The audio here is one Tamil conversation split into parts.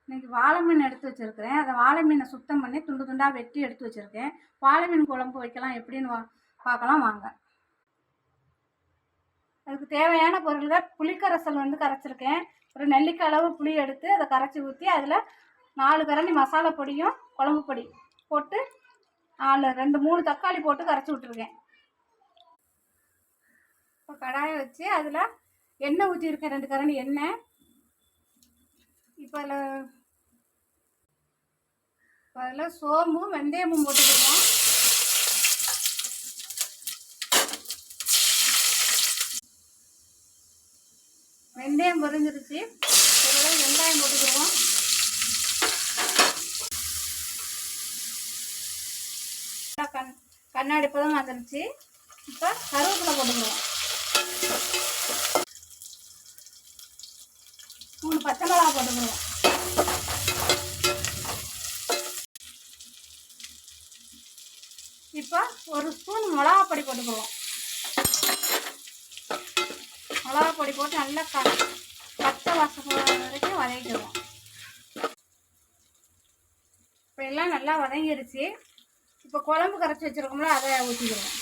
இன்றைக்கி வாழை மீன் எடுத்து வச்சுருக்கிறேன். அதை வாழை மீனை சுத்தம் பண்ணி துண்டு துண்டாக வெட்டி எடுத்து வச்சுருக்கேன். வாழை மீன் குழம்பு வைக்கலாம் எப்படின்னு பார்க்கலாம் வாங்க. அதுக்கு தேவையான பொருள்கள் புளிக்கரைசல் கரைச்சிருக்கேன். ஒரு நெல்லிக்காய் அளவு புளி எடுத்து அதை கரைச்சி ஊற்றி அதில் 4 கரண்டி மசாலா பொடியும் குழம்பு பொடி போட்டு 2-3 தக்காளி போட்டு கரைச்சி விட்ருக்கேன். இப்போ கடாயை வச்சு அதில் எண்ணெய் ஊற்றிருக்கேன், 2 கரண்டி எண்ணெய். இப்போ அதில் சோம்பும் வெந்தயமும் போட்டுக்கிடுவோம். வெந்தயம் பொரிஞ்சிருச்சு. ஒரு வெங்காயம் போட்டுக்கிடுவோம். கண்ணாடி பதம் வந்துருச்சு. இப்போ கருவேப்பிலை போட்டுக்கிடுவோம். 3 பச்சை மிளகா போட்டுக்கிடுவோம். இப்போ 1 ஸ்பூன் மிளகாப்பொடி போட்டுக்கிடுவோம். மிளகாப்பொடி போட்டு நல்லா பச்சை வாசம் வரைக்கும் வதக்கிடுவோம். இப்போ எல்லாம் நல்லா வதங்கிடுச்சு. இப்போ குழம்பு கரைச்சி வச்சுருக்கோம்ல, அதை ஊற்றிக்கிடுவோம்.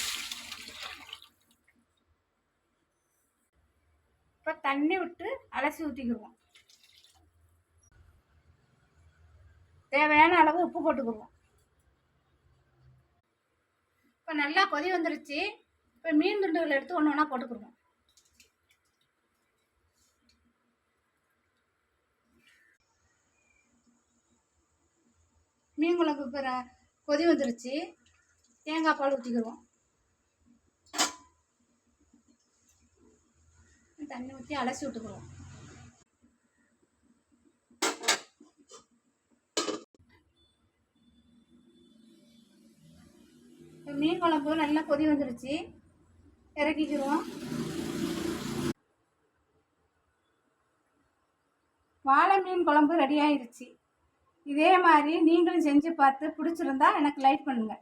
இப்போ தண்ணி விட்டு அலசி ஊற்றிக்கிடுவோம். தேவையான அளவு உப்பு போட்டுக்கிடுவோம். இப்போ நல்லா கொதி வந்துருச்சு. இப்போ மீன் துண்டுகள் எடுத்து ஒன்று ஒன்றா போட்டுக்கிடுவோம். மீன் குழம்பு இப்போ கொதி வந்துருச்சு. தேங்காய் பால் ஊற்றிக்கிடுவோம். தண்ணி ஊற்றி அலசி விட்டுக்கிடுவோம். மீன் குழம்பு நல்லா கொதி வந்துருச்சு. இறக்கிக்கிடுவோம். வாழை மீன் குழம்பு ரெடி ஆயிடுச்சு. இதே மாதிரி நீங்களும் செஞ்சு பார்த்து பிடிச்சிருந்தா எனக்கு லைக் பண்ணுங்கள்.